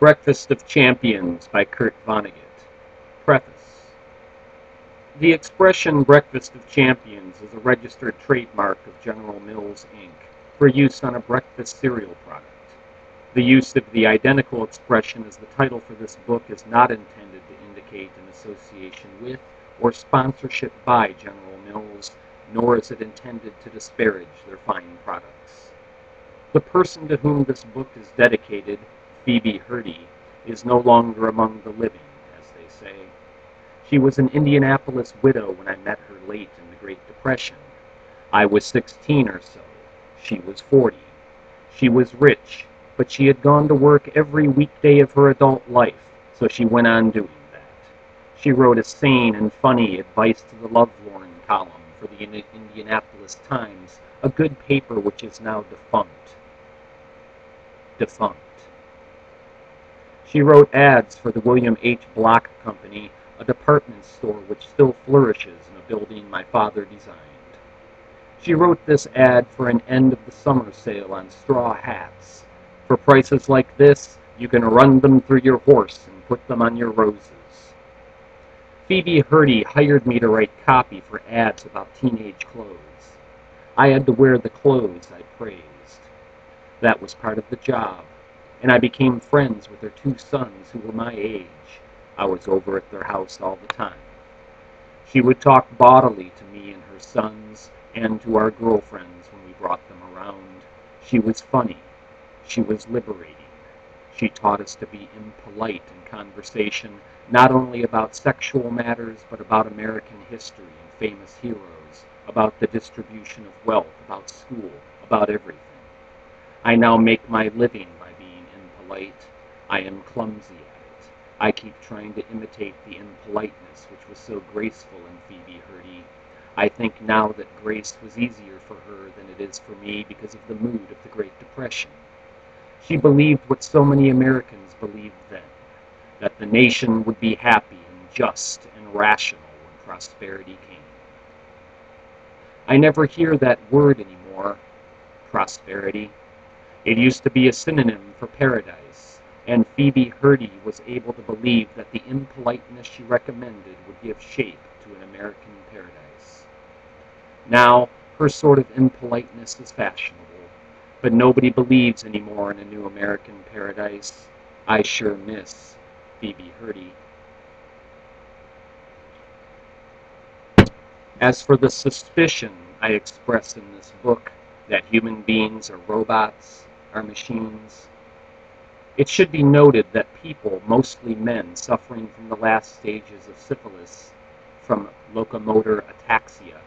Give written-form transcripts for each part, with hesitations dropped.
Breakfast of Champions by Vonnegut. Preface. The expression breakfast of champions is a registered trademark of General Mills, Inc. for use on a breakfast cereal product. The use of the identical expression as the title for this book is not intended to indicate an association with or sponsorship by General Mills, nor is it intended to disparage their fine products. The person to whom this book is dedicated, Phoebe Hurdy, is no longer among the living, as they say. She was an Indianapolis widow when I met her late in the Great Depression. I was 16 or so. She was 40. She was rich, but she had gone to work every weekday of her adult life, so she went on doing that. She wrote a sane and funny advice to the lovelorn column for the Indianapolis Times, a good paper which is now defunct. She wrote ads for the William H. Block Company, a department store which still flourishes in a building my father designed. She wrote this ad for an end-of-the-summer sale on straw hats. For prices like this, you can run them through your horse and put them on your roses. Phoebe Hurdy hired me to write copy for ads about teenage clothes. I had to wear the clothes I praised. That was part of the job, and I became friends with her two sons who were my age. I was over at their house all the time. She would talk bodily to me and her sons, and to our girlfriends when we brought them around. She was funny. She was liberating. She taught us to be impolite in conversation, not only about sexual matters, but about American history and famous heroes, about the distribution of wealth, about school, about everything. I now make my living by being impolite. I am clumsy at it. I keep trying to imitate the impoliteness which was so graceful in Phoebe Hurdy. I think now that grace was easier for her than it is for me because of the mood of the Great Depression. She believed what so many Americans believed then, that the nation would be happy and just and rational when prosperity came. I never hear that word anymore, prosperity. It used to be a synonym for paradise, and Phoebe Hurdy was able to believe that the impoliteness she recommended would give shape to an American paradise. Now, her sort of impoliteness is fashionable, but nobody believes anymore in a new American paradise. I sure miss Phoebe Hurdy. As for the suspicion I express in this book that human beings are robots, are machines, it should be noted that people, mostly men, suffering from the last stages of syphilis, from locomotor ataxia,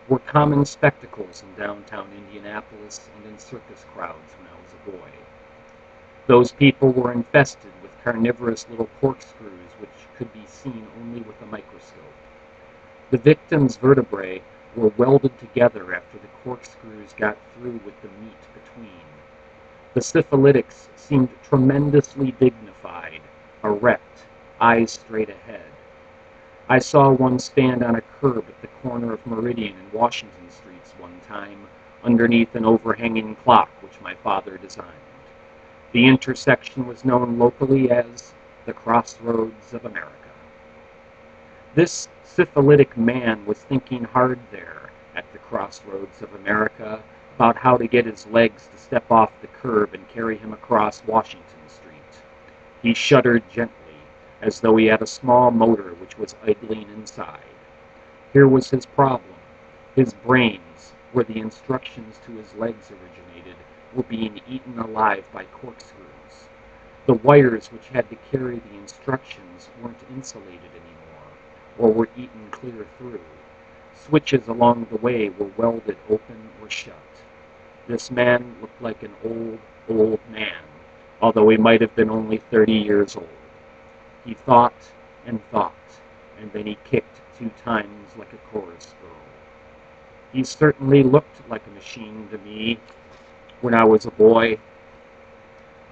were common spectacles in downtown Indianapolis and in circus crowds when I was a boy. Those people were infested with carnivorous little corkscrews which could be seen only with a microscope. The victims' vertebrae were welded together after the corkscrews got through with the meat between. The syphilitics seemed tremendously dignified, erect, eyes straight ahead. I saw one stand on a curb at the corner of Meridian and Washington Streets one time, underneath an overhanging clock which my father designed. The intersection was known locally as the Crossroads of America. This syphilitic man was thinking hard there at the Crossroads of America about how to get his legs to step off the curb and carry him across Washington Street. He shuddered gently, as though he had a small motor which was idling inside. Here was his problem. His brains, where the instructions to his legs originated, were being eaten alive by corkscrews. The wires which had to carry the instructions weren't insulated anymore, or were eaten clear through. Switches along the way were welded open or shut. This man looked like an old man, although he might have been only 30 years old. He thought, and then he kicked 2 times like a chorus girl. He certainly looked like a machine to me when I was a boy.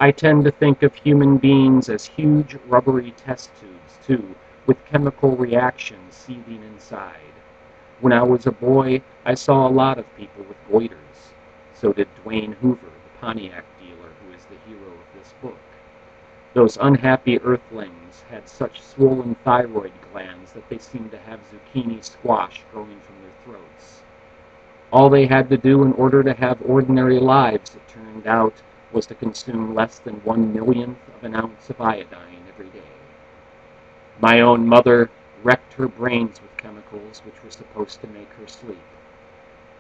I tend to think of human beings as huge rubbery test tubes, too, with chemical reactions seething inside. When I was a boy, I saw a lot of people with goiters. So did Dwayne Hoover, the Pontiac dealer who is the hero of this book. Those unhappy earthlings had such swollen thyroid glands that they seemed to have zucchini squash growing from their throats. All they had to do in order to have ordinary lives, it turned out, was to consume less than 1/1,000,000th of an ounce of iodine every day. My own mother wrecked her brains with chemicals which were supposed to make her sleep.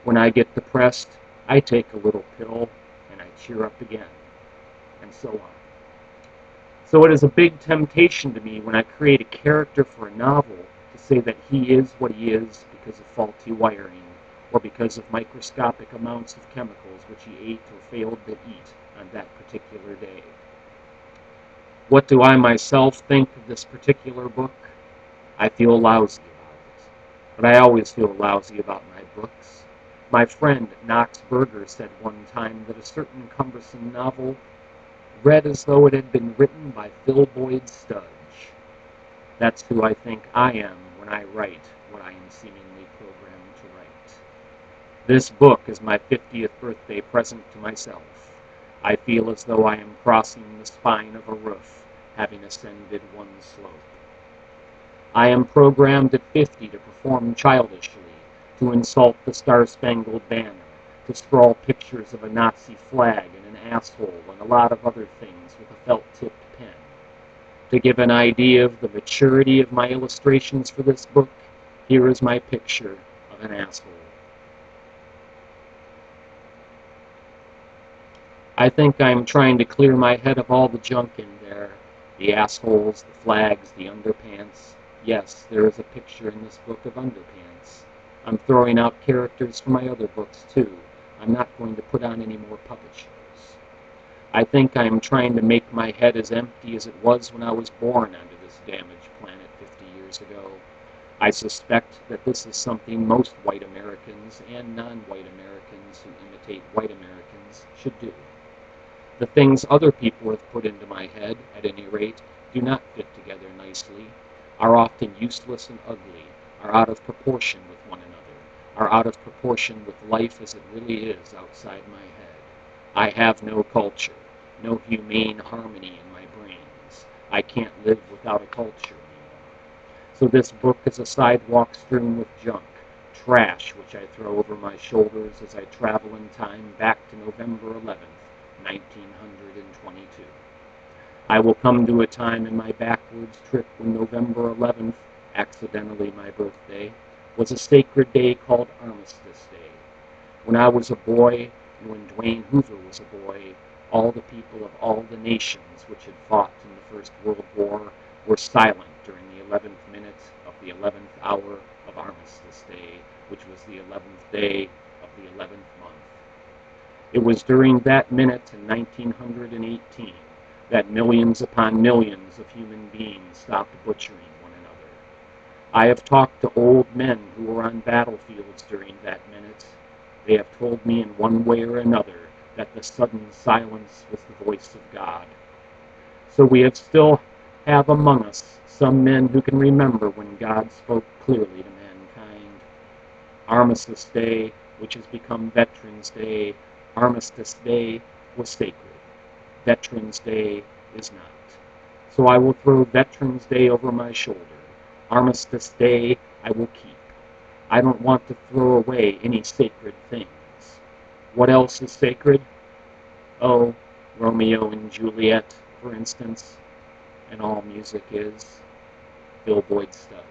When I get depressed, I take a little pill and I cheer up again, and so on. So it is a big temptation to me when I create a character for a novel to say that he is what he is because of faulty wiring, or because of microscopic amounts of chemicals which he ate or failed to eat on that particular day. What do I myself think of this particular book? I feel lousy about it. But I always feel lousy about my books. My friend Knox Berger said one time that a certain cumbersome novel read as though it had been written by Phil Boyd Studge. That's who I think I am when I write what I am seemingly programmed to write. This book is my 50th birthday present to myself. I feel as though I am crossing the spine of a roof, having ascended one slope. I am programmed at 50 to perform childishly, to insult the Star-Spangled Banner, to scrawl pictures of a Nazi flag and an asshole and a lot of other things with a felt-tipped pen. To give an idea of the maturity of my illustrations for this book, here is my picture of an asshole. I think I'm trying to clear my head of all the junk in there. The assholes, the flags, the underpants. Yes, there is a picture in this book of underpants. I'm throwing out characters from my other books, too. I'm not going to put on any more puppet shows. I think I'm trying to make my head as empty as it was when I was born onto this damaged planet 50 years ago. I suspect that this is something most white Americans and non-white Americans who imitate white Americans should do. The things other people have put into my head, at any rate, do not fit together nicely, are often useless and ugly, are out of proportion with one another, are out of proportion with life as it really is outside my head. I have no culture, no humane harmony in my brains. I can't live without a culture anymore. So this book is a sidewalk strewn with junk, trash which I throw over my shoulders as I travel in time back to November 11th, 1922. I will come to a time in my backwards trip when November 11th, accidentally my birthday, was a sacred day called Armistice Day. When I was a boy, and when Dwayne Hoover was a boy, all the people of all the nations which had fought in the First World War were silent during the 11th minute of the 11th hour of Armistice Day, which was the 11th day of the 11th month. It was during that minute in 1918 that millions upon millions of human beings stopped butchering one another. I have talked to old men who were on battlefields during that minute. They have told me in one way or another that the sudden silence was the voice of God. So we still have among us some men who can remember when God spoke clearly to mankind. Armistice Day, which has become Veterans Day, Armistice Day was sacred. Veterans Day is not. So I will throw Veterans Day over my shoulder. Armistice Day I will keep. I don't want to throw away any sacred things. What else is sacred? Oh, Romeo and Juliet, for instance, and all music is. Phil Boyd Studge.